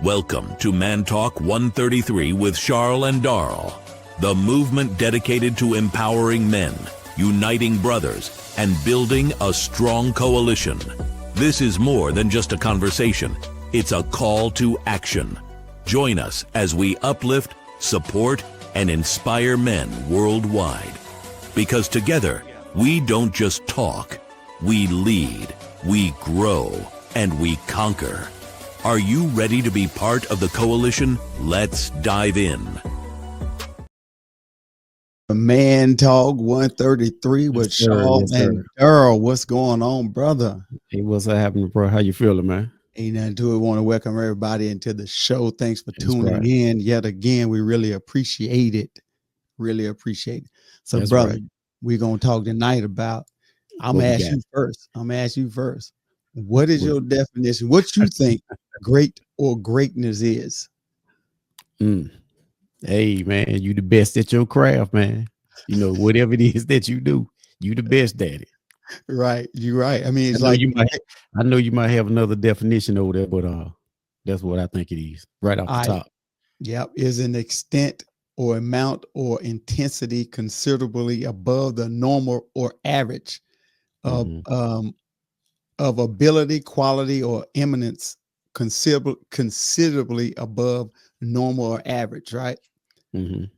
Welcome to Man Talk 133 with Charles and Darl, the movement dedicated to empowering men, uniting brothers, and building a strong coalition. This is more than just a conversation. It's a call to action. Join us as we uplift, support, and inspire men worldwide. Because together, we don't just talk, we lead, we grow, and we conquer. Are you ready to be part of the coalition? Let's dive in. Man Talk 133 with Charles and Darl. What's going on, brother? Hey, what's happening, bro? How you feeling, man? Ain't nothing to it. Want to welcome everybody into the show. Thanks for tuning in yet again. We really appreciate it. Really appreciate it. So, brother, we're going to talk tonight about, I'm going to ask you first. What is your definition? What you think great or greatness is? Hey, man, you the best at your craft, man. You know, whatever it is that you do, you the best at it. Right. You're right. I mean, it's I know you might have another definition over there, but that's what I think it is right off the top. Yep. Is an extent or amount or intensity considerably above the normal or average of ability, quality, or eminence, considerably above normal or average, right?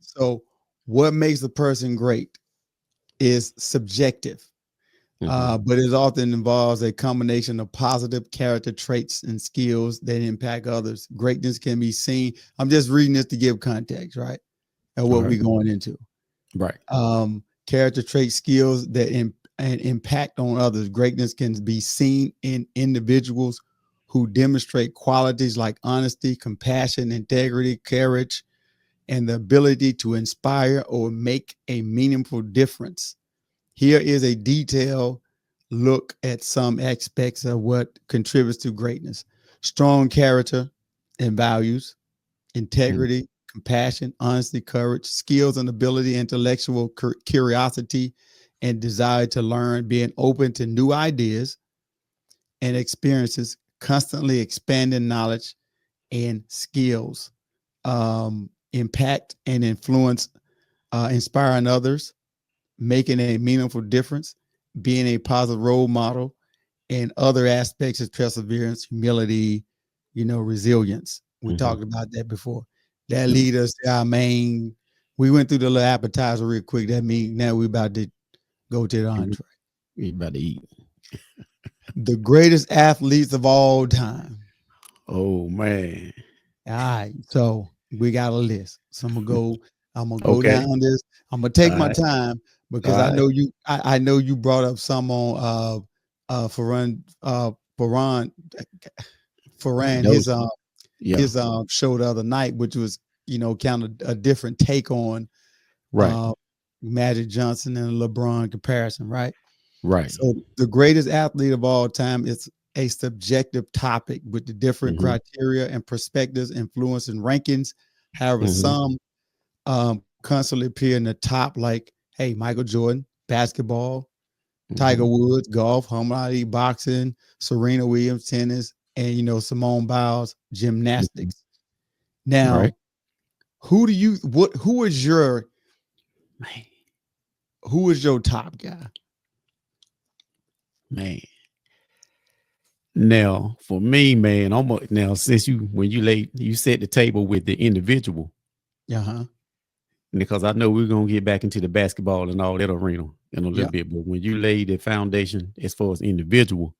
So what makes a person great is subjective, but it often involves a combination of positive character traits and skills that impact others. Greatness can be seen. I'm just reading this to give context, right? And what we're going into. Right. Character traits, skills that and impact on others. Greatness can be seen in individuals who demonstrate qualities like honesty, compassion, integrity, courage, and the ability to inspire or make a meaningful difference. Here is a detailed look at some aspects of what contributes to greatness: strong character and values, integrity, compassion, honesty, courage, skills and ability, intellectual curiosity, and desire to learn, being open to new ideas and experiences, constantly expanding knowledge and skills, impact and influence, inspiring others, making a meaningful difference, being a positive role model, and other aspects of perseverance, humility, resilience. We talked about that before. That lead us to our main. We went through the little appetizer real quick. That means now we're about to go to the entree. We about to eat. The greatest athletes of all time. Oh man. All right. So we got a list. So I'm gonna go down this. I'm gonna take my time because I know you I know you brought up some on Farhan his show the other night, which was kind of a different take on Magic Johnson and LeBron comparison, right? Right. So the greatest athlete of all time is a subjective topic with the different criteria and perspectives, influence, and rankings. However, some constantly appear in the top, like, hey, Michael Jordan, basketball, Tiger Woods, golf, Muhammad Ali, boxing, Serena Williams, tennis, and Simone Biles, gymnastics. Now, who is your top guy? Man. Now, for me, man, since when you set the table with the individual, because I know we're gonna get back into the basketball and all that arena in a little bit, but when you lay the foundation as far as individual,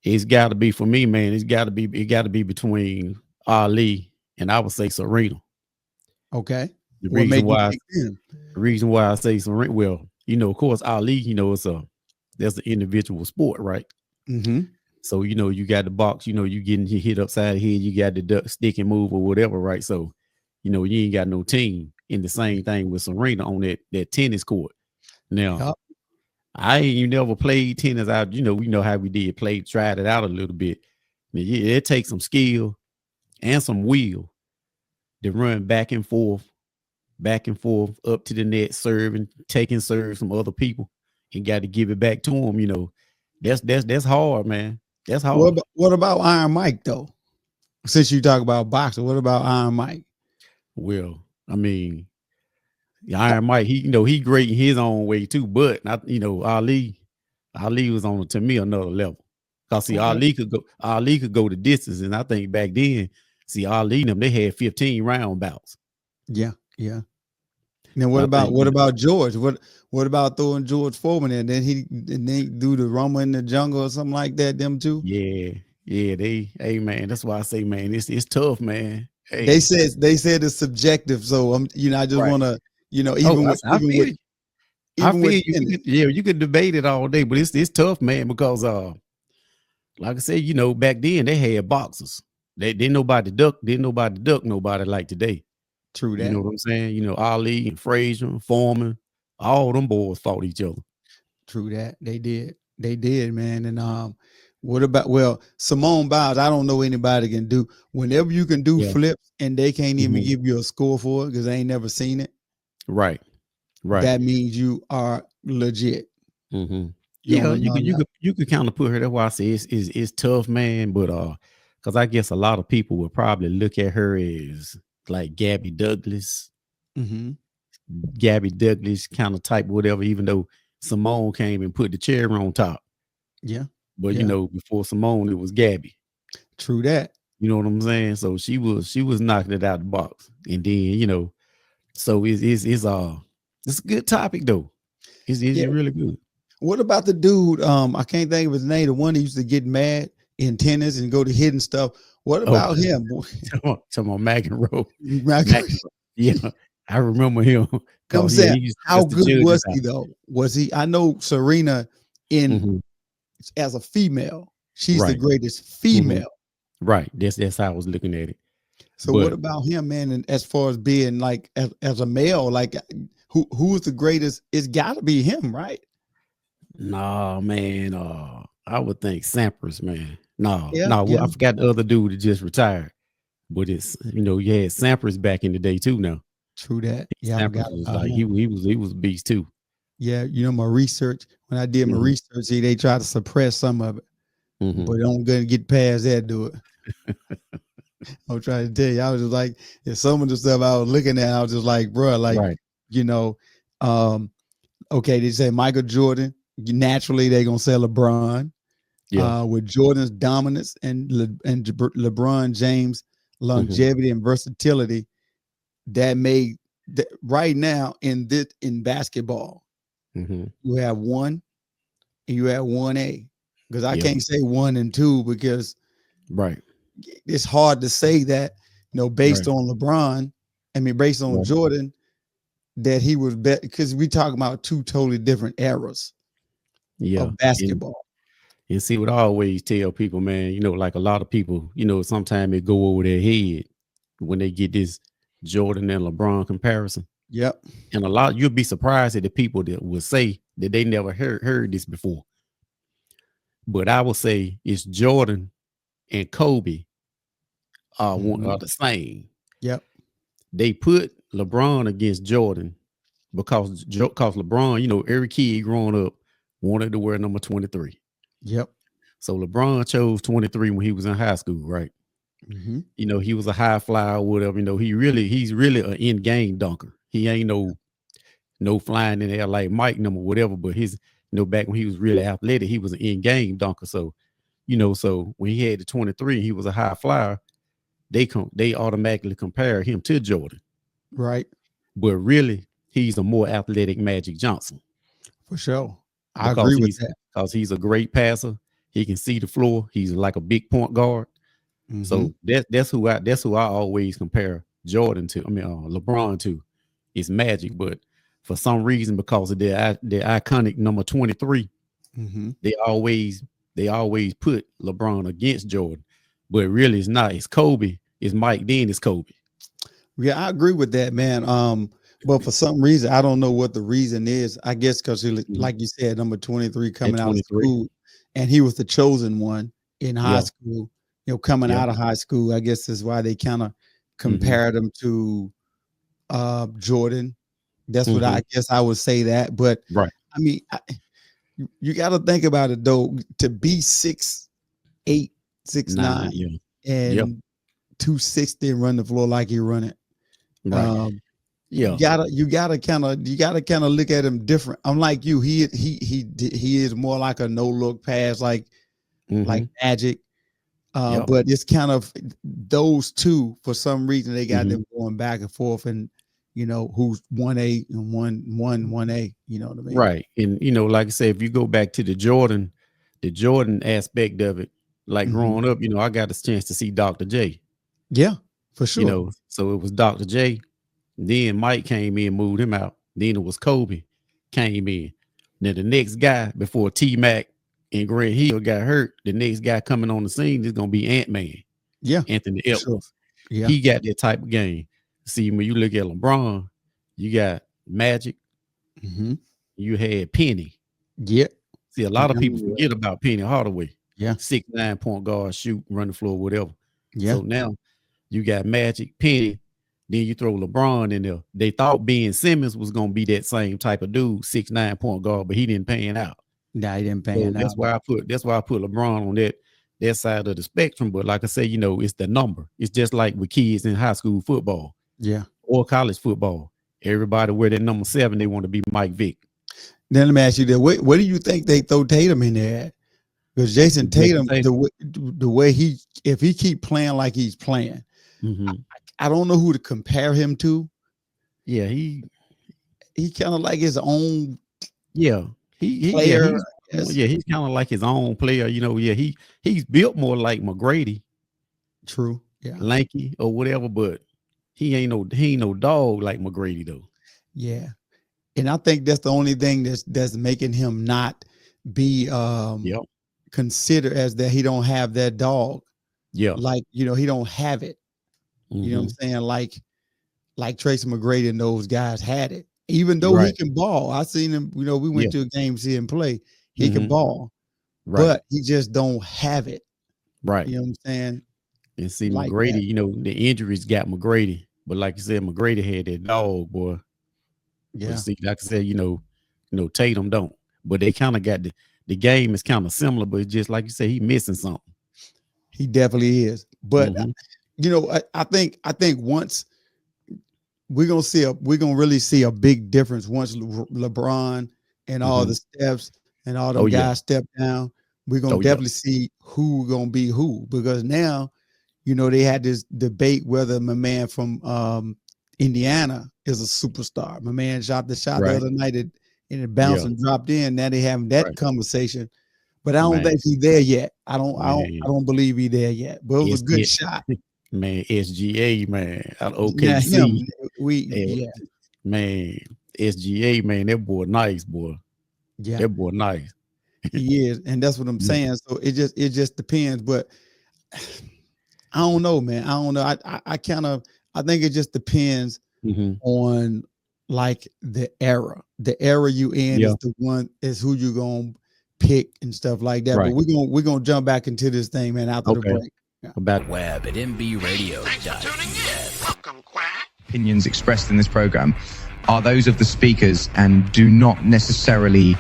it's got to be, for me, man. It got to be between Ali and I would say Serena. Okay. The reason why I say Serena, well, of course, Ali, that's an individual sport, right? So you got the box, you getting hit upside the head, you got the duck, stick and move or whatever, right? So you ain't got no team. In the same thing with Serena on that tennis court. Now, I ain't never played tennis out. We know how we did tried it out a little bit. It takes some skill and some will to run back and forth up to the net, serving, taking serves from other people, and got to give it back to them. That's hard, man. That's hard. What about Iron Mike though? Since you talk about boxing, what about Iron Mike? Well, I mean, Iron Mike, he great in his own way too, but not, Ali was on to me another level. Cause see, Okay. Ali could go the distance, and I think back then, see Ali and them, they had 15 round bouts. Yeah, yeah. Now But I think what about George? What about throwing George Foreman in? Then they do the Rumble in the Jungle or something like that. Them two. yeah, hey man, that's why I say, man, it's tough, man. They Hey, said it's subjective. So I just right. want to Oh, even I feel you. I even feel with you. tennis. You could debate it all day, but it's tough, man, because like I said, back then they had boxers. They didn't nobody duck nobody like today. True You know that. what I'm saying? Ali and Frazier, and Foreman, all them boys fought each other. True that. They did, man. And what about Simone Biles? I don't know anybody can do whenever you can do Yeah. flips and they can't even Mhm. give you a score for it because they ain't never seen it. Right. Right. That means you are legit. Mhm. You Yeah, don't know nothing. you could kind of put her. That's why I say it's tough, man. But because I guess a lot of people would probably look at her as like Mm-hmm. Gabby Douglas kind of type, whatever. Even though Simone came and put the cherry on top, Yeah. but Yeah. before Simone, it was Gabby. True that. You know what I'm saying? So she was knocking it out the box, and then so it's a good topic though. It's Yeah. really good. What about the dude? I can't think of his name. The one that used to get mad in tennis and go to hitting stuff. What Oh, about him? talking about McEnroe. I'm McEnroe. Yeah, I remember him because saying, he used to how cuss the good judges was out. he though? Was he? I know Serena in Mhm. as a female, she's the Right. greatest Mhm. female. Right. That's how I was looking at it. So what But about him, man? And as far as being like as a male, like who is the greatest? It's got to be him, right? nah, man, I would think Sampras, man. Yeah, No, yeah. I forgot the other dude that just retired. But it's you had Sampras back in the day too. Now True that. Yeah, I Sampras forgot was about like him. he was a beast too. Yeah, my research when I did my Mhm. research, see, they try to suppress some of it, Mhm. but don't gonna get past that. Do it. I'm trying to tell you, I was just like, some of the stuff I was looking at, I was just like, bro, like, Right. you know, um, okay, they say Michael Jordan, naturally they're gonna say LeBron. Yeah. With Jordan's dominance and LeBron James' Mhm. longevity and versatility, that made right now in basketball, Mhm. you have one and you have 1A. Because I Yeah. can't say 1 and 2 because Right. it's hard to say that, based Right. on LeBron, based on Right. Jordan, that he was better because we talking about two totally different eras Yeah. of basketball. And see what I always tell people, man, like a lot of people, sometimes it go over their head when they get this Jordan and LeBron comparison. Yep. And you'll be surprised at the people that will say that they never heard this before. But I will say it's Jordan and Kobe are Mhm. the same. Yep. They put LeBron against Jordan because LeBron, every kid growing up wanted to wear number 23. Yep. So LeBron chose 23 when he was in high school, right? Hmm. He was a high flyer or whatever. He's really an in-game dunker. He ain't no flying in the air like Mike number whatever, but back when he was really athletic, he was an in-game dunker. So, so when he had the 23, he was a high flyer, they automatically compare him to Jordan. Right. But really, he's a more athletic Magic Johnson For sure. I because agree with he's that. because he's a great passer. He can see the floor. He's like a big point guard. Hmm. So that's who I always compare Jordan to. LeBron to. It's Magic, but for some reason, because of their iconic number 23, Hmm. they always put LeBron against Jordan. But really, it's not. It's Kobe. It's Mike. Then it's Kobe. Yeah, I agree with that, man. But for some reason, I don't know what the reason is. I guess because Mhm. like you said, number 23 At coming out of 23. school, and he was the chosen one in high Yeah. school. Coming Yeah. out of high school, I guess is why they kind of Hmm. compared him to Jordan. That's what I Hmm. guess I would say that. But Right. I mean, you got to think about it though. To be 6'8", 6'9", 9. Yeah. Yep. and 260 and run the floor like he run it. Right. You gotta kind of look at him different. Unlike you, he is more like a no look pass, like Magic. But it's kind of those two, for some reason they got them going back and forth, and who's 1A and 1A, you know what I mean? Right. And like I said, if you go back to the Jordan aspect of it, like growing up, I got a chance to see Dr. J. Yeah, for sure. So it was Dr. J. Then Mike came in, moved him out. Then it was Kobe came in. Then the next guy before T-Mac and Grant Hill got hurt, the next guy coming on the scene is gonna be Ant-Man. Yeah, Anthony Edwards. Sure. Yeah, he got that type of game. See, when you look at LeBron, you got Magic. You had Penny. Yeah. See, a lot of people forget about Penny Hardaway. Yeah. 6'9" point guard, shoot, run the floor, whatever. Yeah. So now you got Magic, Penny. Then you throw LeBron in there. They thought Ben Simmons was gonna be that same type of dude, 6'9" point guard, but he didn't pan out. Nah, he didn't pan out. That's why I put LeBron on that side of the spectrum. But like I say, it's the number. It's just like with kids in high school football, or college football. Everybody wear that number 7. They want to be Mike Vick. Then let me ask you that: what do you think they throw Tatum in there at? Because Jason Tatum, the way if he keep playing like he's playing, I don't know who to compare him to. Yeah, he kind of like his own. Yeah, player. He's kind of like his own player. He's built more like McGrady. True. Yeah. Lanky or whatever, but he ain't no dog like McGrady though. Yeah. And I think that's the only thing that's making him not be considered as that he don't have that dog. Yeah. Like, he don't have it. You know what I'm saying? Like Tracy McGrady and those guys had it. Even though he can ball. I seen him, we went to a game, see him play. He can ball. Right. But he just don't have it. Right. You know what I'm saying? And see, like McGrady, the injuries got McGrady. But like you said, McGrady had that dog, boy. Yeah. But see, like I said, Tatum don't. But they kind of got the game is kind of similar, but it's just like you said, he missing something. He definitely is. But I think once we're gonna really see a big difference once LeBron and all the steps and all those guys step down. We're gonna definitely see who gonna be who, because now they had this debate whether my man from Indiana is a superstar. My man shot the shot the other night and it bounced and dropped in. Now they having that conversation, but I don't think he's there yet. I don't believe he's there yet. But it was a good shot. Man, SGA, man, out OKC. Man, SGA, man, that boy nice, boy. Yeah, that boy nice. He is, and that's what I'm saying. So it just depends, but I don't know, man. I don't know. I think it just depends on like the era. The era you in is who you gonna pick and stuff like that. Right. But we're gonna jump back into this thing, man, after the break. About web at mbradio.net. Opinions expressed in this program are those of the speakers and do not necessarily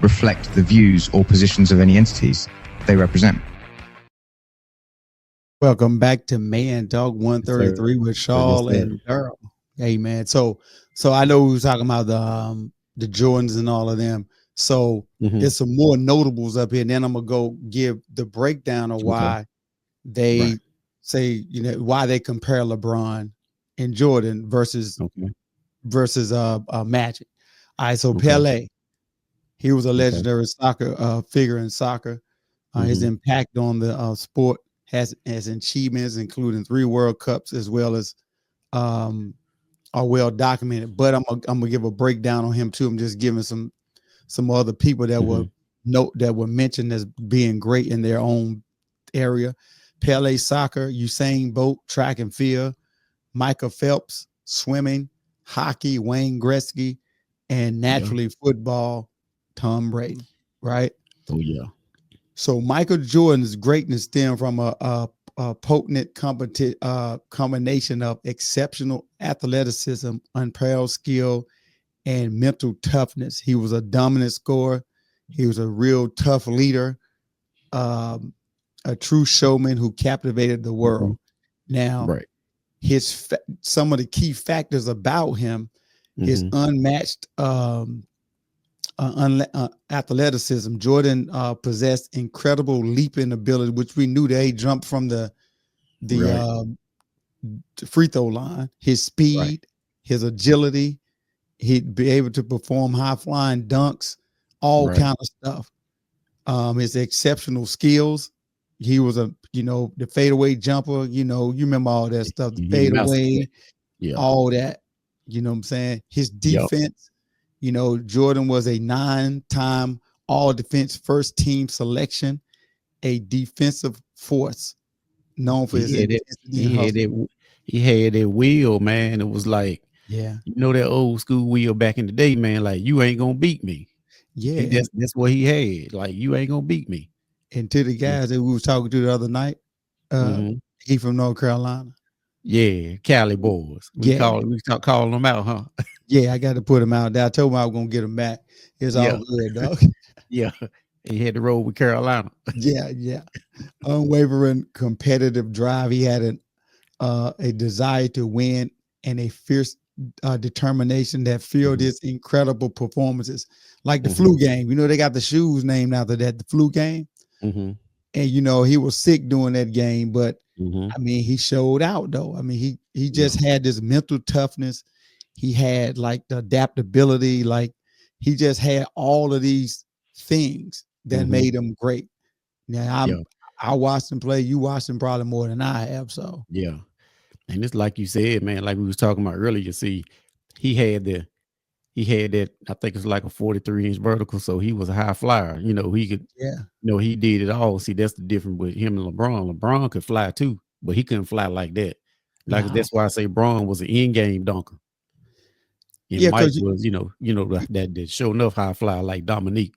reflect the views or positions of any entities they represent. Welcome back to Man Talk 133 with Charles and Daryl. Hey, man. So I know we were talking about the Jordans and all of them. So there's some more notables up here, and then I'm gonna go give the breakdown of why they say, why they compare LeBron and Jordan versus Magic. All right, so Pele, he was a legendary soccer figure in soccer. His impact on the sport has achievements, including 3 World Cups, as well as are well documented. But I'm gonna give a breakdown on him too. I'm just giving some other people that were mentioned as being great in their own area. Pele, soccer; Usain Bolt, track and field; Michael Phelps, swimming; hockey, Wayne Gretzky; and naturally football, Tom Brady. Right? Oh yeah. So Michael Jordan's greatness stemmed from a potent combination of exceptional athleticism, unparalleled skill, and mental toughness. He was a dominant scorer. He was a real tough leader, a true showman who captivated the world. Now, Right. some of the key factors about him, his unmatched athleticism. Jordan possessed incredible leaping ability, which we knew they jumped from the free throw line. His speed, his agility, he'd be able to perform high flying dunks, all kind of stuff. His exceptional skills. He was the fadeaway jumper. You remember all that stuff, the fadeaway, all that. You know what I'm saying? His defense. Jordan was a 9-time all defense first team selection, a defensive force known for his intensity. He had that wheel, man. It was like, that old school wheel back in the day, man. Like, you ain't gonna beat me. Yeah, that's what he had. Like, you ain't gonna beat me. And to the guys that we was talking to the other night, he from North Carolina. Yeah, Cali boys. We calling them out, huh? Yeah, I got to put him out there. I told him I was gonna get him back. It's all good, dog. Yeah, he had to roll with Carolina. Yeah. Unwavering competitive drive. He had a desire to win and a fierce determination that fueled his incredible performances. Like the flu game. They got the shoes named after that, the flu game. And he was sick during that game, but I mean, he showed out though. I mean, he just had this mental toughness. He had like the adaptability, like he just had all of these things that made him great. Now I watched him play. You watched him probably more than I have. So and it's like you said, man, like we was talking about earlier. See, he had that. I think it's like a 43-inch vertical, so he was a high flyer. He could. He did it all. See, that's the difference with him and LeBron. LeBron could fly too, but he couldn't fly like that. That's why I say Braun was an in-game dunker. And Mike was, that sure enough high flyer like Dominique.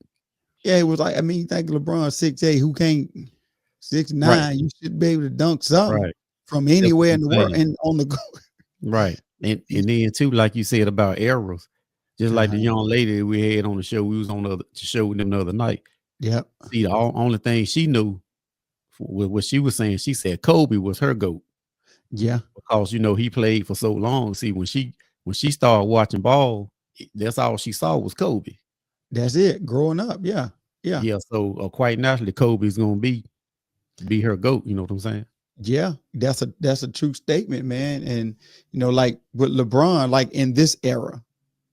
Yeah, it was like, I mean, think LeBron 6'8", who can't 6'9", you should be able to dunk something from anywhere in the world and on the go. Right. And then too, like you said about errors, just like the young lady we had on the show, we was on the show with them the other night. Yeah. See, the only thing she knew with what she was saying, she said Kobe was her GOAT. Yeah. Because he played for so long. See, when she started watching ball, that's all she saw was Kobe. That's it. Growing up, yeah. So quite naturally, Kobe's gonna be her GOAT. You know what I'm saying? Yeah, that's a true statement, man. And like with LeBron, like in this era,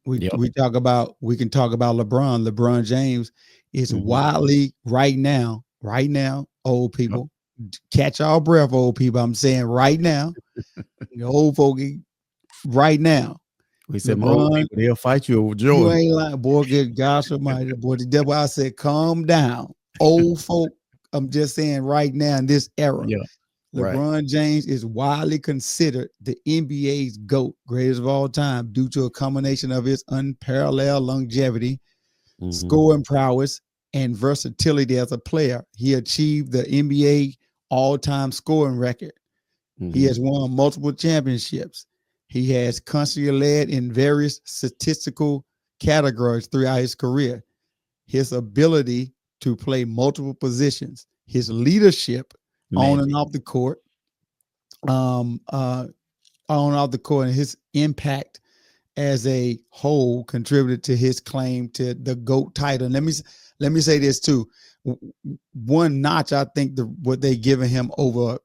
we can talk about LeBron. LeBron James is widely right now, old people. Catch our breath, old people. I'm saying right now, old folk, right now. We said, old people, they'll fight you over Jordan. You ain't lying, boy. Good gosh almighty, boy. The devil, I said, calm down. Old folk, I'm just saying right now in this era. Yeah. LeBron James is widely considered the NBA's GOAT, greatest of all time, due to a combination of his unparalleled longevity, scoring prowess, and versatility as a player. He achieved the NBA all-time scoring record. He has won multiple championships. He has constantly led in various statistical categories throughout his career. His ability to play multiple positions, his leadership on and off the court, and his impact as a whole contributed to his claim to the GOAT title. And let me say this too. One notch, I think what they giving him over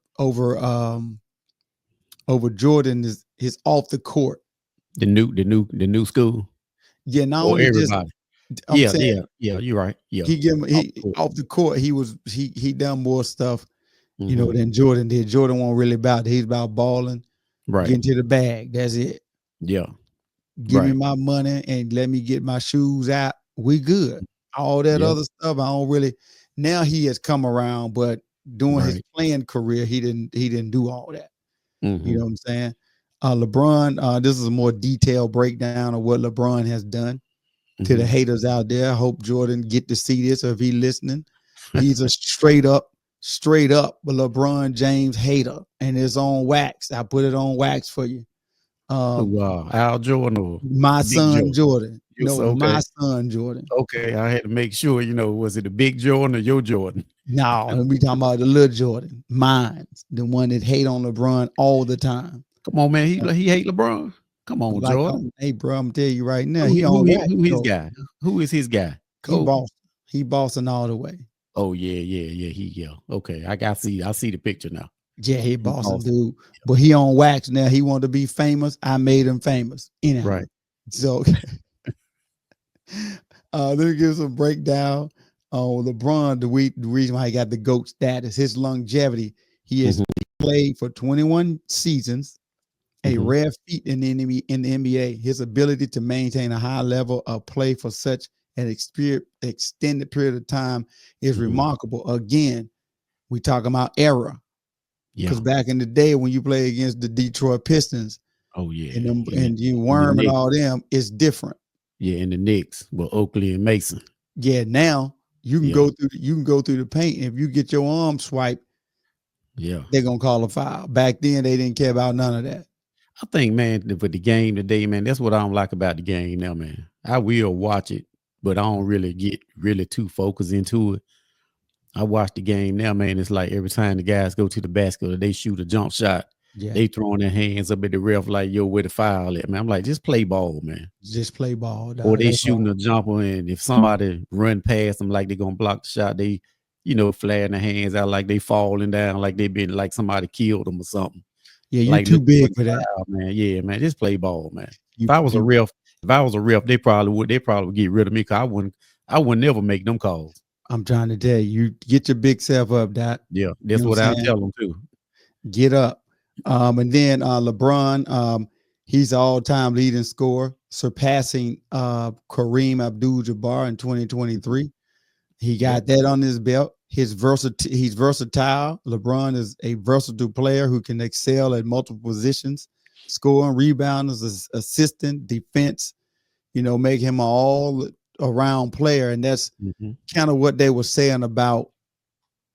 Jordan is his off the court. The new school. Yeah, not only everybody. You're right. Yeah, he off the court. He done more stuff, than Jordan did. Jordan wasn't really about it. He's about balling, getting to the bag. That's it. Yeah. Give me my money and let me get my shoes out. We good. All that other stuff, I don't really. Now he has come around, but during his playing career, he didn't do all that. You know what I'm saying? LeBron, this is a more detailed breakdown of what LeBron has done to the haters out there. I hope Jordan get to see this, or if he listening. He's a straight up LeBron James hater, and it's on wax. I put it on wax for you. Al Jordan or My Big son Joe? Jordan. Yes, No, okay. my son Jordan. Okay, I had to make sure, was it the big Jordan or your Jordan? No, we talking about the little Jordan. Mine, the one that hate on LeBron all the time. Come on, man. He hate LeBron. Come on, Like, Jordan. hey, bro, I'm tell you right now, Who, he who, on wax. who his guy? Who is his guy? Kobe? He bossing all the way. Oh yeah. Okay, I see the picture now. Yeah, he bossing, dude. But he on wax now. He want to be famous. I made him famous. Anyhow. Right. So let me give some breakdown on LeBron. The reason why he got the GOAT status, his longevity. He has played for 21 seasons, a rare feat in the NBA. His ability to maintain a high level of play for such an extended period of time is remarkable. Again, we talking about era. Because back in the day when you play against the Detroit Pistons, and you Worm and all them, it's different. Yeah, in the Knicks, well, Oakley and Mason. Yeah, now you can go through the paint. And if you get your arm swiped, they're gonna call a foul. Back then, they didn't care about none of that. I think, man, with the game today, man, that's what I don't like about the game now, man. I will watch it, but I don't really get too focused into it. I watch the game now, man. It's like every time the guys go to the basket or they shoot a jump shot, they throwing their hands up at the ref like, yo, where the foul at, man? I'm like, just play ball, man. Just play ball. Dog. Or they shooting a jumper, and if somebody run past them like they're going to block the shot, they, flaring their hands out like they falling down, like they been like somebody killed them or something. Yeah, you're like, too big for that. Foul, man. Yeah, man, just play ball, man. If I was a ref, they probably would get rid of me, because I would never make them calls. I'm trying to tell you, get your big self up, Doc. Yeah, that's what I tell them too. Get up. And then LeBron, he's all-time leading scorer, surpassing Kareem Abdul-Jabbar in 2023. He got that on his belt. He's versatile. LeBron is a versatile player who can excel at multiple positions, scoring, rebounding, assistant, defense. Make him an all-around player, and that's kind of what they were saying about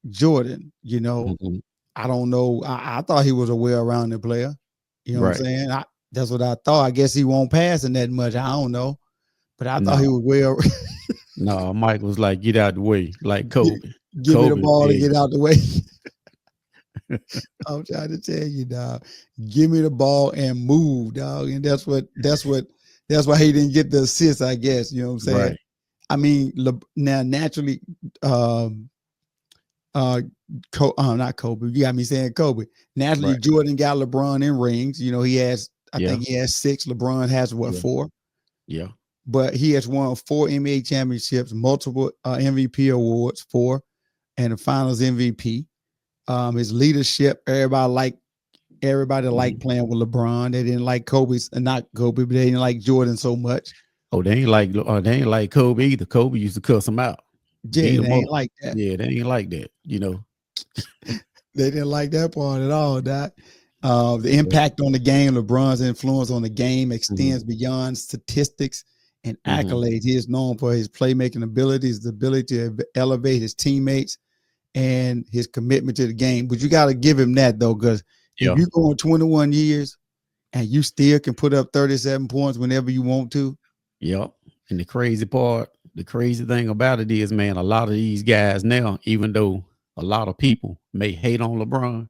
Jordan. I don't know. I thought he was a well-rounded player. You know what I'm saying? That's what I thought. I guess he won't pass in that much. I don't know, but I thought he was well. No, Mike was like, get out the way, like Kobe. Give me the ball to get out the way. I'm trying to tell you, dog. Give me the ball and move, dog. And that's why he didn't get the assist, I guess. You know what I'm saying? Right. I mean, now naturally, not Kobe. You got me saying Kobe. Naturally, Jordan got LeBron in rings. He has, I think he has 6. LeBron has 4? Yeah. But he has won 4 NBA championships, multiple MVP awards, 4, and the Finals MVP. His leadership, everybody liked playing with LeBron. They didn't like not Kobe, but they didn't like Jordan so much. Oh, they ain't like Kobe either. Kobe used to cuss him out. Yeah, they ain't like that. Yeah, they ain't like that. They didn't like that part at all. That the impact on the game, LeBron's influence on the game extends beyond statistics and accolades. He is known for his playmaking abilities, the ability to elevate his teammates, and his commitment to the game. But you got to give him that, though, because if you go in 21 years and you still can put up 37 points whenever you want to. Yep. And the crazy thing about it is, man, a lot of these guys now, even though a lot of people may hate on LeBron,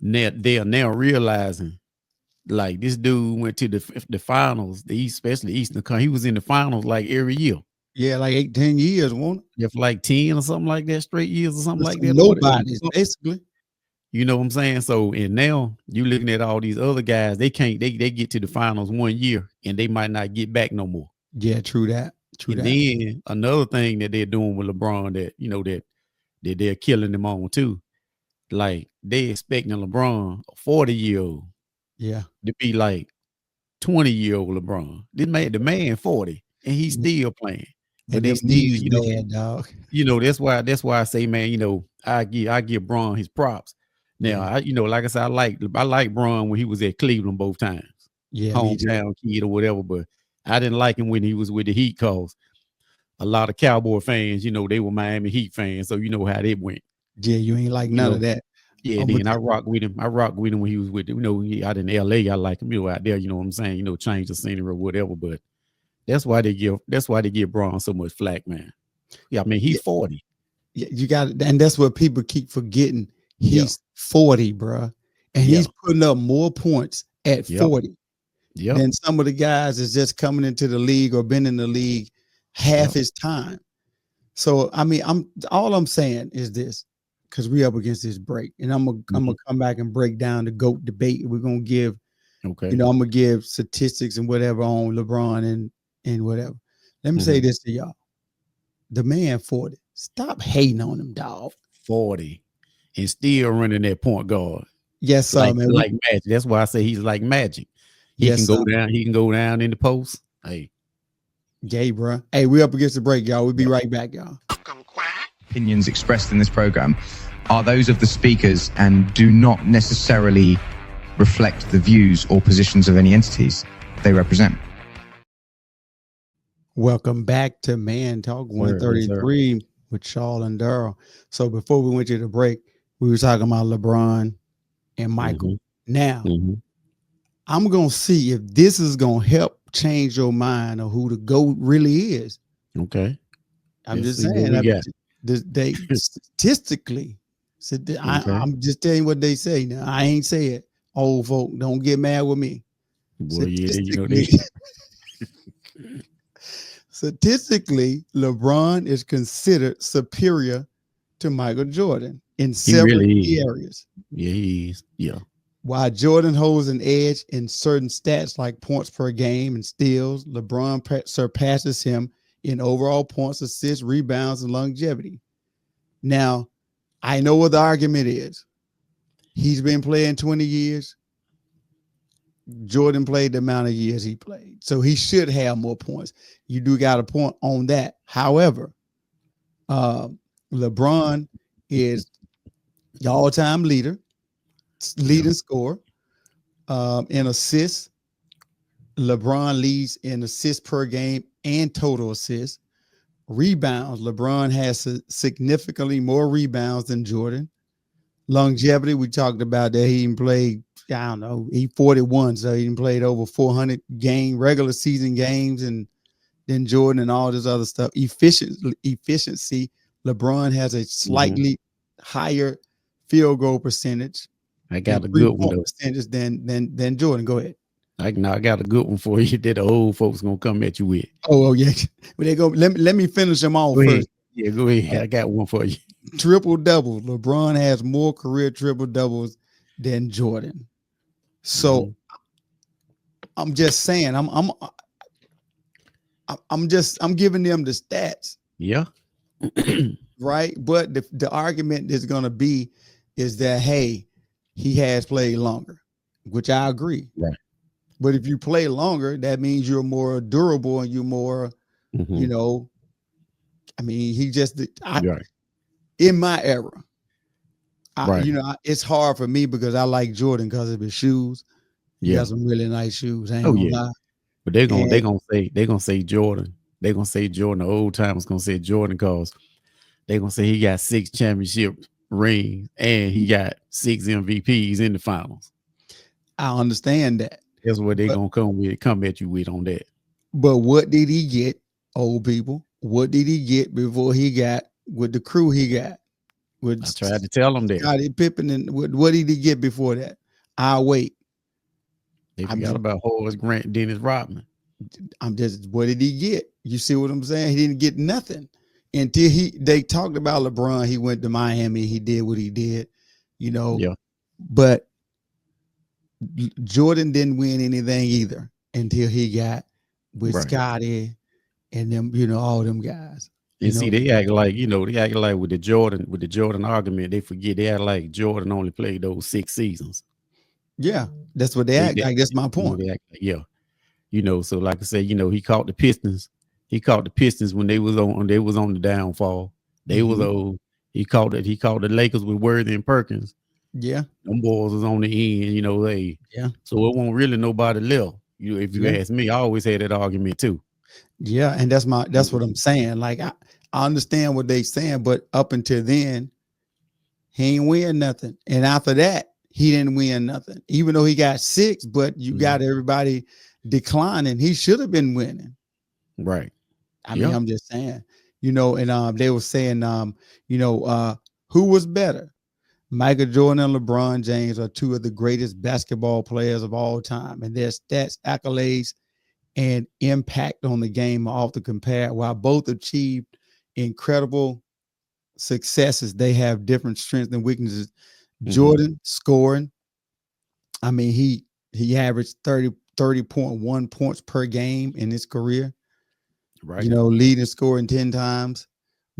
they are now realizing, like, this dude went to the finals, especially Eastern Conference. He was in the finals like every year. Yeah, like 8-10 years, won't it? If like 10 or something like that, straight years or something like that. Nobody, basically. You know what I'm saying? So, and now you looking at all these other guys, they get to the finals 1 year and they might not get back no more. Yeah, true that. Then another thing that they're doing with LeBron that they're killing him on too. Like, they expecting LeBron, a 40-year-old, to be like 20-year-old LeBron. The man 40 and he's still playing. But they still, bad, dog. That's why I say, man, I give Bron his props. Now, like I said, I like Bron when he was at Cleveland both times. Yeah, hometown kid or whatever, but I didn't like him when he was with the Heat, cause a lot of Cowboy fans, they were Miami Heat fans, so you know how that went. Yeah, you ain't like none of that. Yeah, then I rock with him. I rock with him when he was with, out in LA. I like him, out there, you know what I'm saying, change the scenery or whatever. But that's why they give Braun so much flack, man. Yeah, I mean, he's 40. Yeah, you got it. And that's what people keep forgetting. He's 40, bro. And he's putting up more points at 40 than some of the guys that's just coming into the league or been in the league half his time. So, I mean, I'm saying is this, because we up against this break, and I'm gonna come back and break down the GOAT debate. We're gonna give, I'm gonna give statistics and whatever on LeBron and whatever. Let me say this to y'all: the man 40. Stop hating on him, dog. 40 and still running that point guard. Yes, sir, man. Like Magic. That's why I say he's like Magic. He can go down. He can go down in the post. Hey, gay, bro. Hey, we up against the break, y'all. We'll be right back, y'all. Opinions expressed in this program are those of the speakers and do not necessarily reflect the views or positions of any entities they represent. Welcome back to Man Talk 133 with Charles and Darryl. So before we went to the break, we were talking about LeBron and Michael. Now, I'm going to see if this is going to help change your mind of who the GOAT really is. Okay. I'm just saying, they statistically, I'm just telling you what they say. Now, I ain't say it. Old folk, don't get mad with me. Well, statistically, LeBron is considered superior to Michael Jordan in several key areas. Yeah, he is. Yeah. While Jordan holds an edge in certain stats like points per game and steals, LeBron surpasses him in overall points, assists, rebounds, and longevity. Now, I know what the argument is. He's been playing 20 years. Jordan played the amount of years he played. So he should have more points. You do got a point on that. However, LeBron is the all-time leading scorer in assists. LeBron leads in assists per game and total assists. Rebounds, LeBron has significantly more rebounds than Jordan. Longevity, we talked about that. He even played, I don't know, he 41, so he played over 400 regular season games and then Jordan and all this other stuff. Efficiency, LeBron has a slightly higher field goal percentage. I got a good one percentage than Jordan. Go ahead. I got a good one for you that the old folks gonna come at you with. Oh yeah. But they go. Let me finish them all first. Yeah, go ahead. I got one for you. Triple doubles. LeBron has more career triple doubles than Jordan. So I'm just saying. I'm giving them the stats. Yeah. Right. But the argument is gonna be is that hey, he has played longer, which I agree. Right. But if you play longer, that means you're more durable and you're more, I mean, in my era, it's hard for me because I like Jordan because of his shoes. He got some really nice shoes. I ain't gonna lie. But they're gonna say Jordan. They're gonna say Jordan. The old timers gonna say Jordan because they're gonna say he got 6 championship rings and he got 6 MVPs in the finals. I understand that. That's what they're gonna come at you with on that. But what did he get, old people? What did he get before he got with the crew he got? I tried to tell them that. Scottie Pippen, and what did he get before that? I'll wait. They forgot about Horace Grant, Dennis Rodman. What did he get? You see what I'm saying? He didn't get nothing until they talked about LeBron. He went to Miami. He did what he did, but Jordan didn't win anything either until he got with Scottie and them, all them guys. See, they act like, with the Jordan argument, they forget they act like Jordan only played those 6 seasons. Yeah, that's what they act like. That's my point. So like I say, he caught the Pistons. He caught the Pistons when they was on the downfall. They was old. He caught the Lakers with Worthy and Perkins. Yeah, them boys was on the end, So it won't really nobody left. If you ask me, I always had that argument too. Yeah, and that's what I'm saying. Like I understand what they saying, but up until then, He ain't win nothing. And after that, he didn't win nothing. Even though he got 6, but you got everybody declining. He should have been winning. Right. I mean, I'm just saying, and they were saying, who was better? Michael Jordan and LeBron James are 2 of the greatest basketball players of all time, and their stats, accolades, and impact on the game are often compared. While both achieved incredible successes, they have different strengths and weaknesses. Jordan scoring, I mean, he averaged 30.1 points per game in his career. Right. Leading scoring 10 times.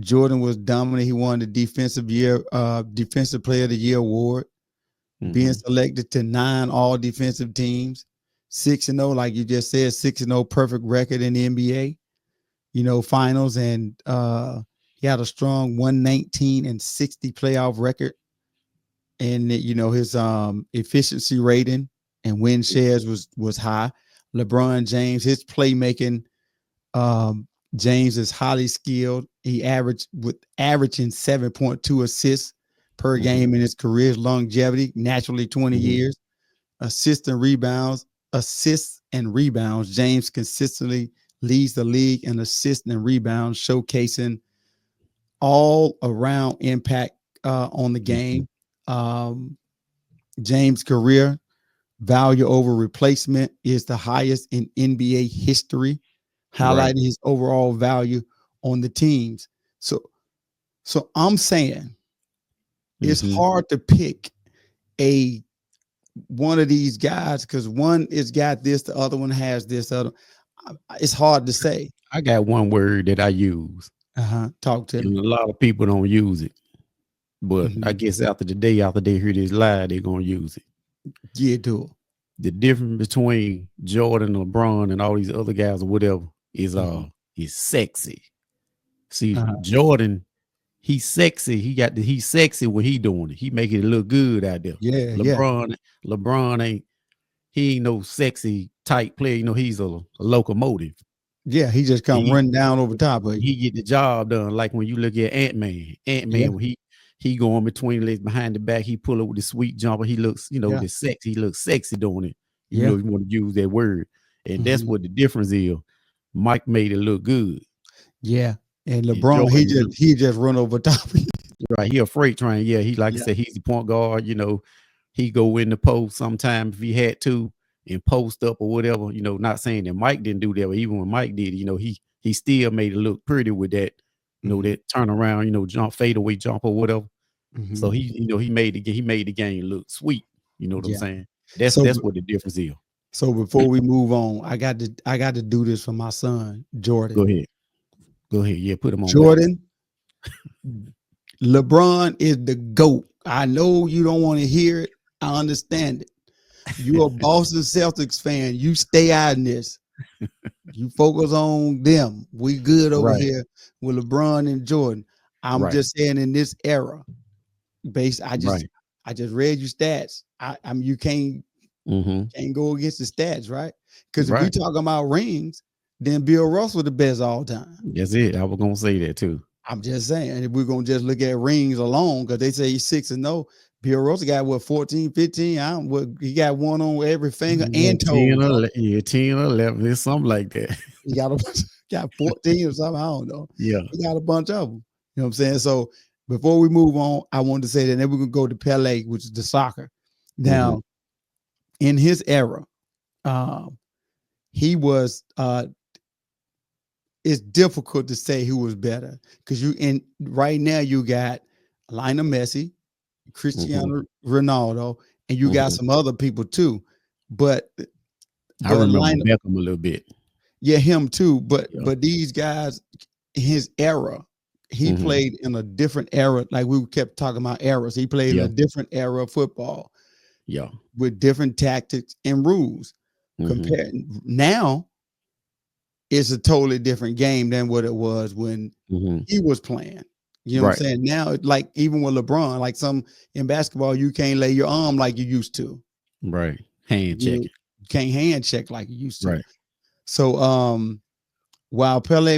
Jordan was dominant. He won the defensive player of the year award, being selected to 9 all defensive teams, 6-0, like you just said, 6-0 perfect record in the NBA, finals. And he had a strong 119-60 playoff record. And his efficiency rating and win shares was high. LeBron James, his playmaking, James is highly skilled. He averaging 7.2 assists per game in his career. His longevity, naturally 20 years. Assists and rebounds. James consistently leads the league in assists and rebounds, showcasing all around impact on the game. James' career value over replacement is the highest in NBA history, highlighting his overall value on the teams. So I'm saying it's hard to pick one of these guys because one is got this, the other one has this. It's hard to say. I got one word that I use. Talk to me. A lot of people don't use it. But I guess after they hear this live, they're gonna use it. Yeah, do it. The difference between Jordan, LeBron, and all these other guys or whatever is sexy. See, Jordan, he's sexy. He's sexy when he doing it. He making it look good out there. Yeah, LeBron ain't no sexy type player. He's a locomotive. Yeah, he just come run down over top of you. He get the job done. Like when you look at Ant-Man, when he going between legs behind the back, he pull up with the sweet jumper. He looks, the sexy. He looks sexy doing it. You want to use that word. And that's what the difference is. Mike made it look good. Yeah. And LeBron, he just run over top of you. Right. He a freight train. Yeah. He, like I said, he's the point guard. He go in the post sometime if he had to and post up or whatever. Not saying that Mike didn't do that, but even when Mike did, he still made it look pretty with that, that turn around, jump, fade away jump or whatever. So he made the game look sweet. You know what I'm saying? That's what the difference is. So before we move on, I got to do this for my son, Jordan. Go ahead. Yeah, put him on. Jordan. LeBron is the GOAT. I know you don't want to hear it. I understand it. You're a Boston Celtics fan. You stay out in this. You focus on them. We good over here with LeBron and Jordan. I'm just saying in this era, I just read your stats. You can't go against the stats, right? Because if we talking about rings, then Bill Russell the best all time. That's it. I was gonna say that too. I'm just saying, if we're gonna just look at rings alone, because they say he's 6-0. Bill Russell got 14, 15. He got one on every finger and toe. 10 or 11, it's something like that. He got 14 or something. I don't know. Yeah, he got a bunch of them. You know what I'm saying? So before we move on, I wanted to say that then we're gonna go to Pele, which is the soccer. Now, in his era, he was. It's difficult to say who was better because right now you got Lionel Messi, Cristiano Ronaldo, and you got some other people too. But I remember Beckham a little bit. Yeah, him too. But these guys, his era, he played in a different era. Like we kept talking about eras. He played in a different era of football. Yeah, with different tactics and rules. Compared now, it's a totally different game than what it was when he was playing. You know what I'm saying? Now, like even with LeBron, like in basketball, you can't lay your arm like you used to. Right. Hand check. You can't hand check like you used to. Right. So while Pele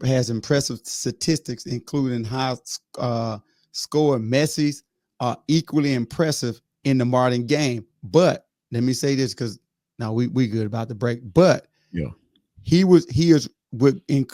has impressive statistics, including high score, Messi's are equally impressive in the modern game. But let me say this, because now we good about the break. But Yeah. he is with in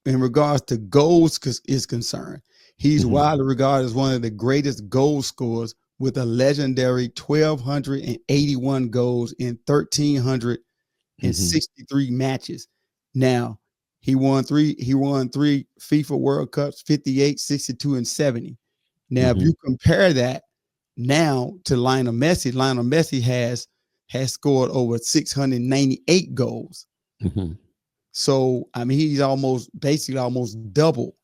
regards to goals is concerned. He's widely regarded as one of the greatest goal scorers with a legendary 1,281 goals in 1,363 matches. Now, he won three FIFA World Cups, 58, 62, and 70. Now, if you compare that now to Lionel Messi has scored over 698 goals. So, I mean, he's basically almost double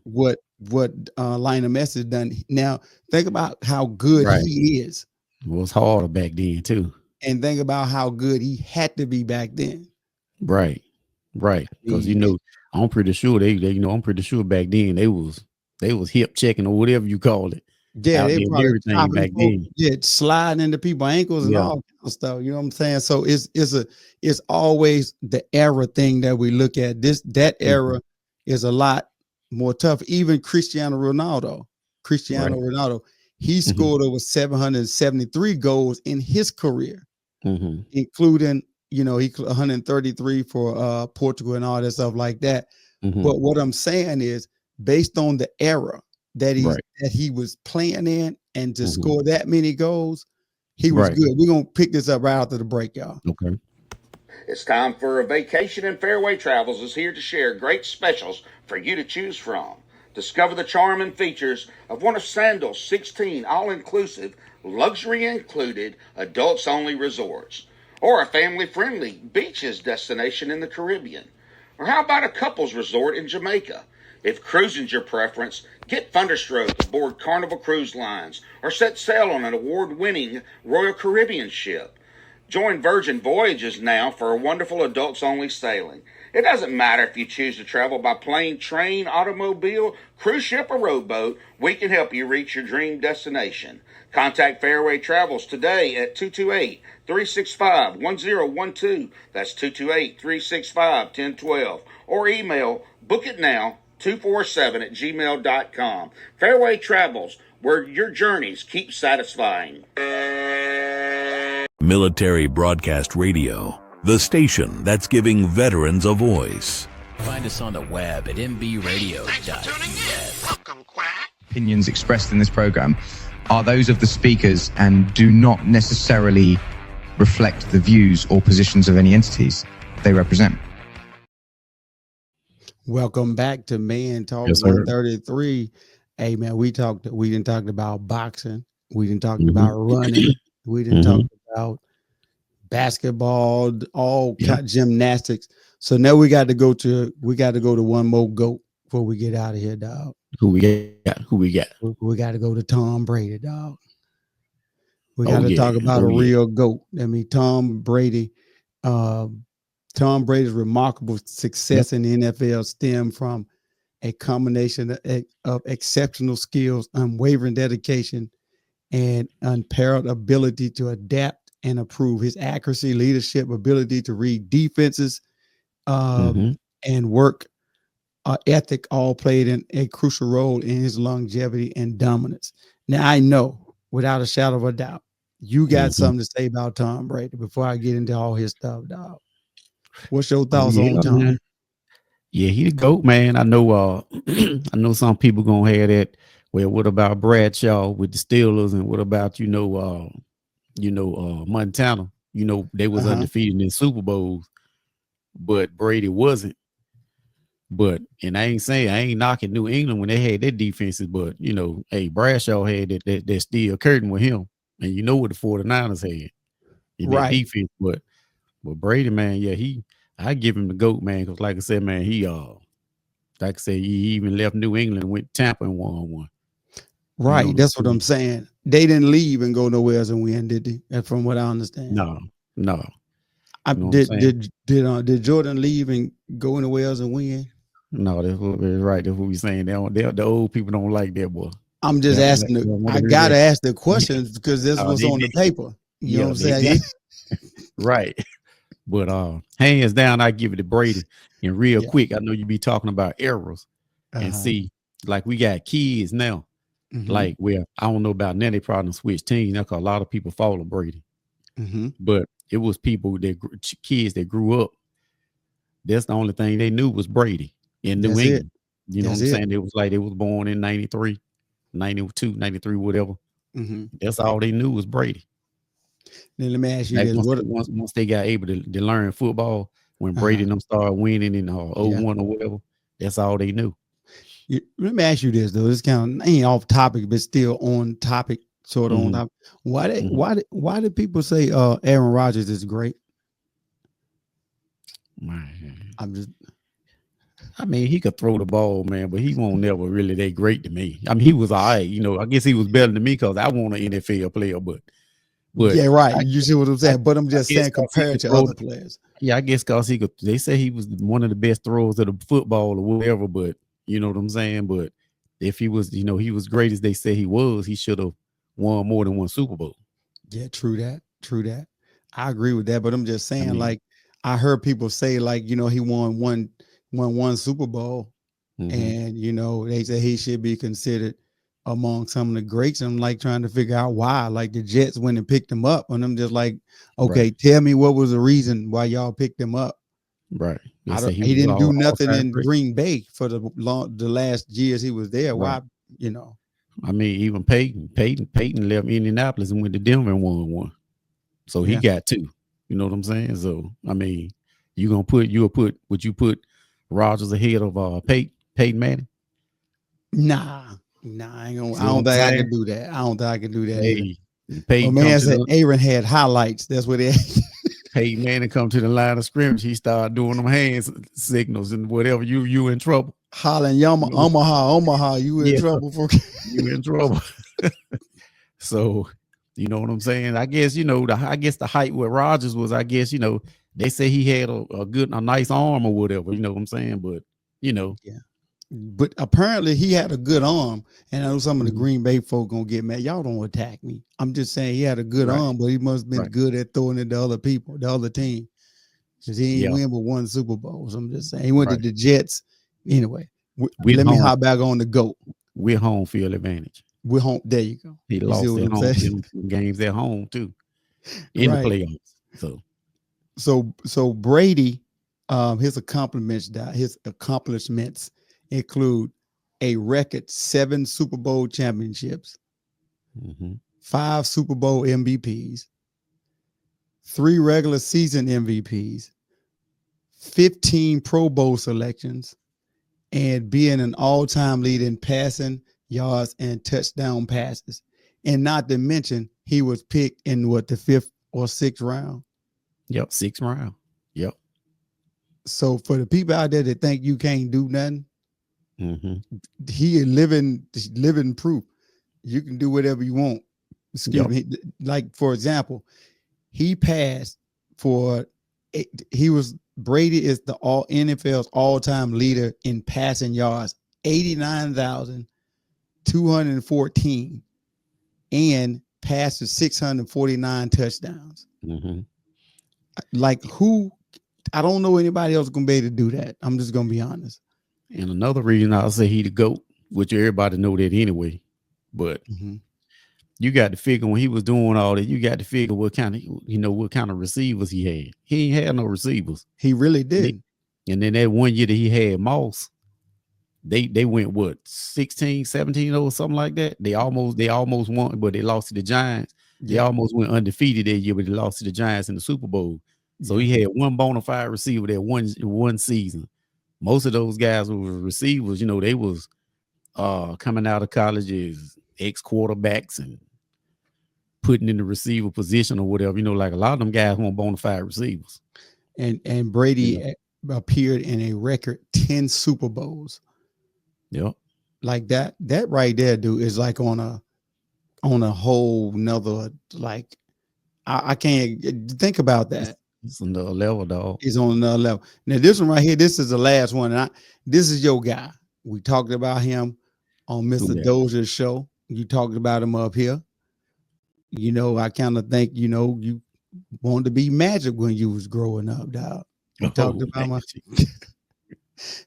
what Lionel Messi has done. Now, think about how good he is. It was harder back then too. And think about how good he had to be back then. Right. Because I'm pretty sure I'm pretty sure back then they was hip checking or whatever you call it. Yeah, they probably everything back then. Yeah, sliding into people's ankles and all kind of stuff. You know what I'm saying? So it's always the era thing that we look at. That era is a lot more tough. Even Cristiano Ronaldo, he scored over 773 goals in his career, including, he 133 for Portugal and all that stuff like that. But what I'm saying is, based on the era that he was playing in, and to score that many goals, he was good. We're gonna pick this up right after the break, y'all. Okay. It's time for a vacation, and Fairway Travels is here to share great specials for you to choose from. Discover the charm and features of one of Sandals' 16 all-inclusive, luxury included, adults-only resorts, or a family-friendly beaches destination in the Caribbean. Or how about a couples resort in Jamaica? If cruising's your preference, get Thunderstroke aboard Carnival Cruise Lines or set sail on an award-winning Royal Caribbean ship. Join Virgin Voyages now for a wonderful adults-only sailing. It doesn't matter if you choose to travel by plane, train, automobile, cruise ship, or rowboat, we can help you reach your dream destination. Contact Fairway Travels today at 228-365-1012. That's 228-365-1012. Or email bookitnow247@gmail.com. Fairway Travels, where your journeys keep satisfying. Military Broadcast Radio, the station that's giving veterans a voice. Find us on the web at mbradio.us. Opinions expressed in this program are those of the speakers and do not necessarily reflect the views or positions of any entities they represent. Welcome back to Man Talk 133. Hey man, we didn't talk about boxing, we didn't talk about running, we didn't talk about basketball, all kind of gymnastics. So now we got to go to one more GOAT before we get out of here, dog. Who we got? We got to go to Tom Brady, dog. We got to talk about a real GOAT. I mean, Tom Brady's remarkable success in the NFL stemmed from a combination of exceptional skills, unwavering dedication, and unparalleled ability to adapt and improve. His accuracy, leadership, ability to read defenses, and work ethic all played a crucial role in his longevity and dominance. Now, I know without a shadow of a doubt, you got something to say about Tom Brady before I get into all his stuff, dog. What's your thoughts on Tom? Man. Yeah, he the GOAT, man. I know I know some people gonna have that. Well, what about Bradshaw with the Steelers, and what about Montana? They was undefeated in Super Bowls, but Brady wasn't. And I ain't knocking New England when they had their defenses, but Bradshaw had that steel curtain with him, and what the 49ers had in their defense. But Brady, man, yeah, I give him the GOAT, man, because like I said, man, he even left New England and went to Tampa and won one. Right, that's what I'm saying. They didn't leave and go nowhere else and win, did they? And from what I understand, no. Did Jordan leave and go anywhere else and win? No, that's right. That's what we're saying. The old people don't like that, boy. I'm just asking. I gotta ask the questions because this was on the paper. You know what I'm saying? Right. But hands down, I give it to Brady. And real quick, I know you be talking about errors, and see, like we got kids now. Like, well, I don't know about now. They probably switch teams now because a lot of people follow Brady. But it was people kids that grew up. That's the only thing they knew was Brady in New England. You know what I'm saying? It was like they was born in 93, 92, 93, whatever. That's all they knew was Brady. Then let me ask you Like this: once they got able to learn football, when Brady and them started winning in 01 or whatever, that's all they knew. Let me ask you this though. This kind of ain't off topic, but still on topic, sort of on topic. Why did people say Aaron Rodgers is great? Man, I mean, he could throw the ball, man, but he won't never really that great to me. I mean, he was all right, you know. I guess he was better than me because I want an NFL player, but yeah, right. You see what I'm saying? But I'm just saying compared to other players. Yeah, I guess because he could. They say he was one of the best throwers of the football or whatever, but you know what I'm saying? But if he was, you know, he was great as they say he was, he should have won more than one Super Bowl. Yeah, true that. I agree with that, but I'm just saying, like, I heard people say, like, you know, he won one Super Bowl, and you know, they say he should be considered among some of the greats. I'm like trying to figure out why. Like the Jets went and picked him up, and I'm just like, okay, tell me what was the reason why y'all picked him up. Right. He didn't do nothing in Green Bay for the last years he was there. Why, you know? I mean, even Peyton left Indianapolis and went to Denver and won one. So he got two. You know what I'm saying? So I mean, would you put Rodgers ahead of Peyton Manning? Nah, I don't think I can do that. I don't think I can do that either. Peyton, man said Aaron had highlights. That's what they Peyton Manning come to the line of scrimmage. He started doing them hands signals and whatever. You in trouble. Hollering, Omaha, you in trouble for you in trouble. So, you know what I'm saying? I guess, you know, the height with Rodgers was, I guess, you know, they say he had a nice arm or whatever, you know what I'm saying? But, you know. Yeah. But apparently he had a good arm. And I know some of the Green Bay folk gonna get mad. Y'all don't attack me. I'm just saying he had a good arm, but he must have been good at throwing it to other people, the other team. Because he ain't win but one Super Bowl. So I'm just saying he went to the Jets. Anyway, let me hop back on the GOAT. We're home field advantage. We're home. There you go. He lost at home games at home too. In the playoffs. So Brady, his accomplishments include a record 7 Super Bowl championships, 5 Super Bowl MVPs, 3 regular season MVPs, 15 Pro Bowl selections, and being an all-time leader in passing yards and touchdown passes. And not to mention, he was picked in the 5th or 6th round. Yep, 6th round. Yep. So for the people out there that think you can't do nothing, he is living proof. You can do whatever you want. Excuse me. Like, for example, he passed for Brady is the NFL's all-time leader in passing yards, 89,214, and passed for 649 touchdowns. Like, who? I don't know anybody else gonna be able to do that. I'm just gonna be honest. And another reason I'll say he the GOAT, which everybody know that anyway, but you got to figure when he was doing all that, you got to figure what kind of receivers he had. He ain't had no receivers. He really did. And then that one year that he had Moss, they went what 16, 17 or something like that. They almost won, but they lost to the Giants. They almost went undefeated that year, but they lost to the Giants in the Super Bowl. So he had one bona fide receiver that one season. Most of those guys were receivers, you know, they was coming out of college as ex-quarterbacks and putting in the receiver position or whatever, you know, like a lot of them guys weren't bona fide receivers. And Brady appeared in a record 10 Super Bowls. Yep. Like that right there, dude, is like on a whole nother, like, I can't think about that. It's another level, dog. It's on another level. Now, this one right here, this is the last one. And this is your guy. We talked about him on Mr. Dozier's show. You talked about him up here. You know, I kind of think, you know, you wanted to be Magic when you was growing up, dog. We talked about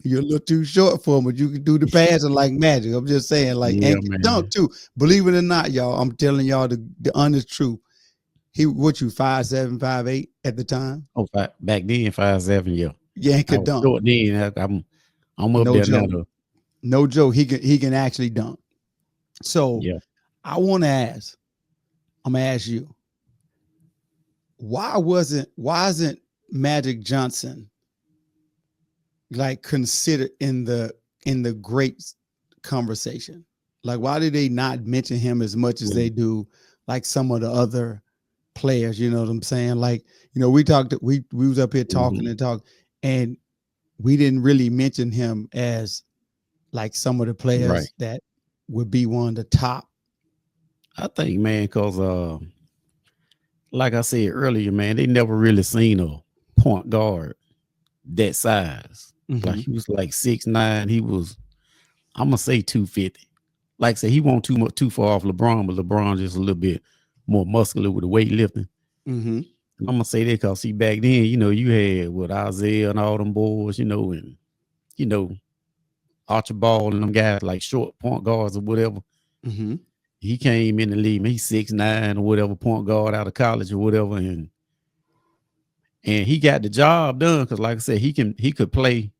You're a little too short for him, but you can do the passing like magic. I'm just saying, like, Yeah, and man. dunk too. Believe it or not, y'all, I'm telling y'all the honest truth. He, what you 5'7", 5'8" at the time? Oh, back then 5'7", yeah. Yeah, he I could was dunk. short then. I'm up No there now joke. though. No joke. He can actually dunk. So Yeah. I want to ask. I'm gonna ask you. Why isn't Magic Johnson like considered in the great conversation? Like, why do they not mention him as much as they do like some of the other players? You know what I'm saying? Like, we was up here talking and talking, and we didn't really mention him as like some of the Right. players that would be one of the top. I think, man, because like I said earlier, man, they never really seen a point guard that size. Like he was like 6'9". He was, I'm gonna say 250. Like I said, he won't too far off LeBron, but LeBron just a little bit more muscular with the weightlifting. I'm gonna say that because see, back then, you had with Isaiah and all them boys, and Archibald and them guys like short point guards or whatever. He came in the league, he's 6'9" or whatever, point guard out of college or whatever, and he got the job done because, like I said, he could play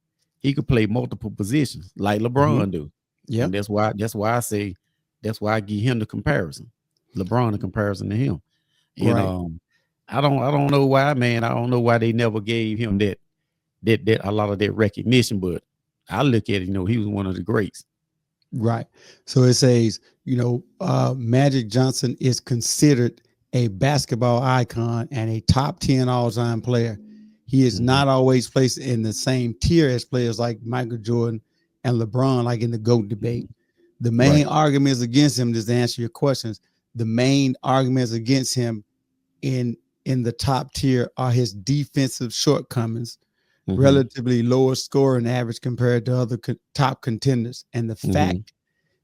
multiple positions like LeBron do. Yeah, and that's why I give him the comparison, LeBron in comparison to him. And right. I don't know why, man. I don't know why they never gave him that a lot of that recognition, but I look at it, he was one of the greats. Right. So it says, Magic Johnson is considered a basketball icon and a top 10 all-time player. He is not always placed in the same tier as players like Michael Jordan and LeBron, like in the GOAT debate. The main arguments against him, just to answer your questions, the main arguments against him in the top tier are his defensive shortcomings, relatively lower scoring average compared to other top contenders, and the fact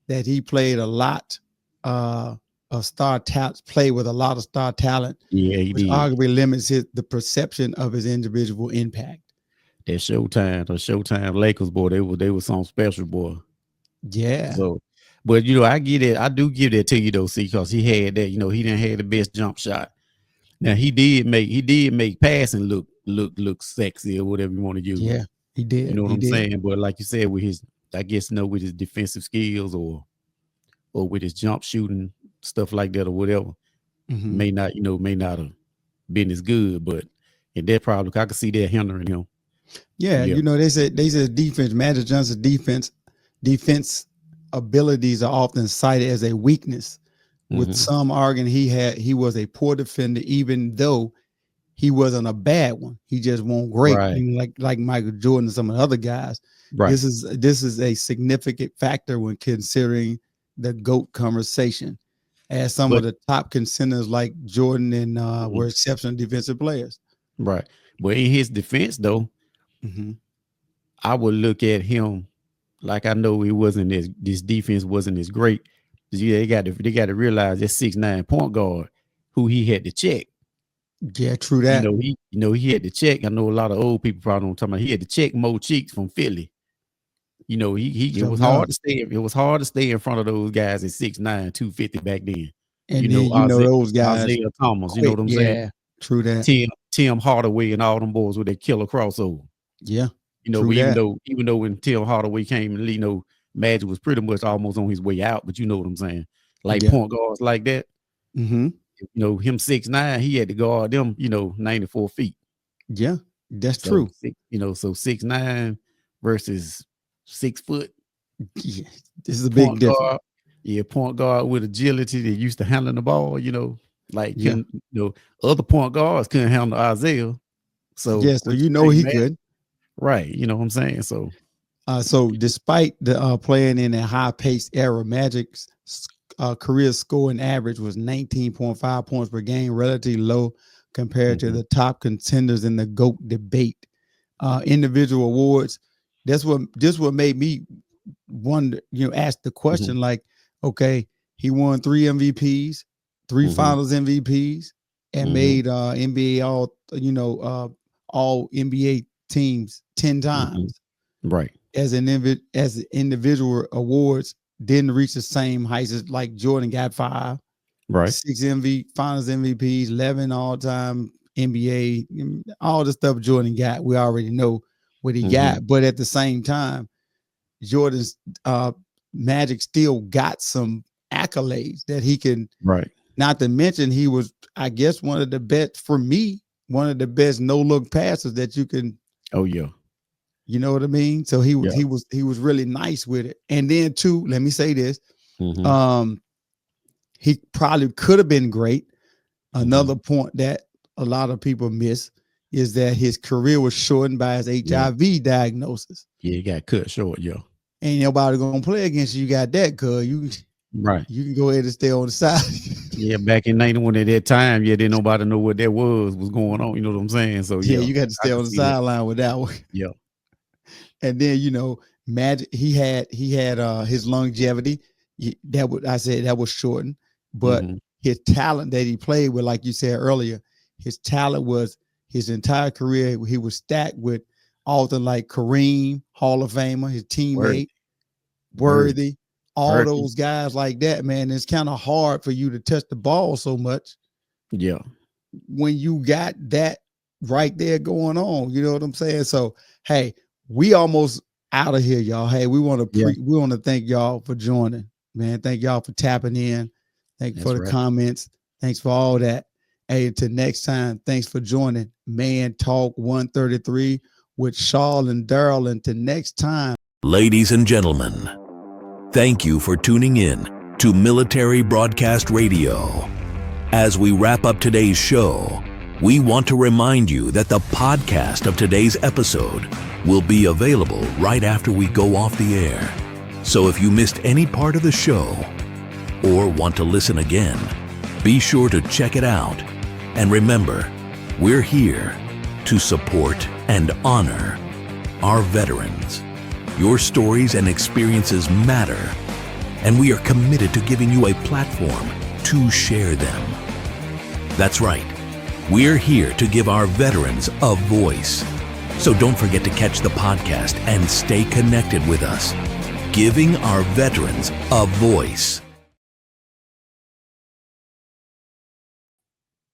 that he played a lot of star talent, play with a lot of star talent, he which did. arguably limits the perception of his individual impact. That Showtime Lakers, boy, they were some special, boy. Yeah. So, but I get it. I do give that to you though, see, because he had that. He didn't have the best jump shot. Now he did make passing look sexy or whatever you want to use. Yeah, he did. You know what I'm saying? But like you said, with his, I guess, with his defensive skills or with his jump shooting stuff like that or whatever, may not have been as good. But in that probably, I could see that hindering him. Yeah, they said defense, Magic Johnson's defense abilities are often cited as a weakness, with some arguing he was a poor defender, even though he wasn't a bad one. He just won't great, like Michael Jordan and some of the other guys. Right. This is a significant factor when considering the GOAT conversation, as some of the top contenders like Jordan and were exceptional defensive players. Right. But in his defense, though, I would look at him like, I know this defense wasn't as great. They got to realize that 6'9" point guard who he had to check. Yeah, true that. He had to check. I know a lot of old people probably don't talk about. He had to check Mo Cheeks from Philly. It was hard to stay. It was hard to stay in front of those guys at 6'9", 250 back then. And those guys, Isaiah Thomas. You know what I'm saying? True that. Tim Hardaway and all them boys with that killer crossover. Yeah. Even though when Tim Hardaway came in the league, Magic was pretty much almost on his way out. But you know what I'm saying? Like point guards like that. Him 6'9", he had to guard them, 94 feet. Yeah, that's true. So 6'9" versus 6 foot. Yeah, this is a big difference. Yeah, point guard with agility that used to handling the ball, other point guards couldn't handle Isaiah. So he could. Right. You know what I'm saying? So despite the playing in a high-paced era, Magic's career scoring average was 19.5 points per game, relatively low compared to the top contenders in the GOAT debate. Individual awards, this what made me wonder, ask the question, like, okay, he won 3 MVPs, 3 finals MVPs, and made NBA all NBA teams 10 times. Right. as individual awards didn't reach the same heights as like Jordan got 5, Right. 6 finals MVPs, 11 all-time NBA, all the stuff Jordan got. We already know what he got, but at the same time, Jordan's Magic still got some accolades that he can. Right. Not to mention, he was, I guess, one of the best no-look passers that you can. Oh yeah. You know what I mean? So he was really nice with it. And then too, let me say this. He probably could have been great. Another point that a lot of people miss is that his career was shortened by his HIV diagnosis. Yeah, he got cut short, yo. Ain't nobody gonna play against you. You got that, cuz you can go ahead and stay on the side. Yeah, back in 91 at that time, didn't nobody know what that was going on. You know what I'm saying? So you got to stay on the sideline with that one. Yeah. And then, Magic, he had his longevity. That was shortened, but his talent that he played with, like you said earlier, his talent was his entire career. He was stacked with authors like Kareem, Hall of Famer, his teammate, Worthy, all those guys like that, man. It's kind of hard for you to touch the ball so much. Yeah. When you got that right there going on, you know what I'm saying? So, hey, we almost out of here, y'all. Hey, we want to thank y'all for joining, man. Thank y'all for tapping in. Thank you for the comments. Thanks for all that. Hey, until next time, thanks for joining Man Talk 133 with Charles and Daryl. Until next time. Ladies and gentlemen, thank you for tuning in to Military Broadcast Radio. As we wrap up today's show, we want to remind you that the podcast of today's episode will be available right after we go off the air. So if you missed any part of the show or want to listen again, be sure to check it out. And remember, we're here to support and honor our veterans. Your stories and experiences matter, and we are committed to giving you a platform to share them. That's right. We're here to give our veterans a voice. So don't forget to catch the podcast and stay connected with us, giving our veterans a voice.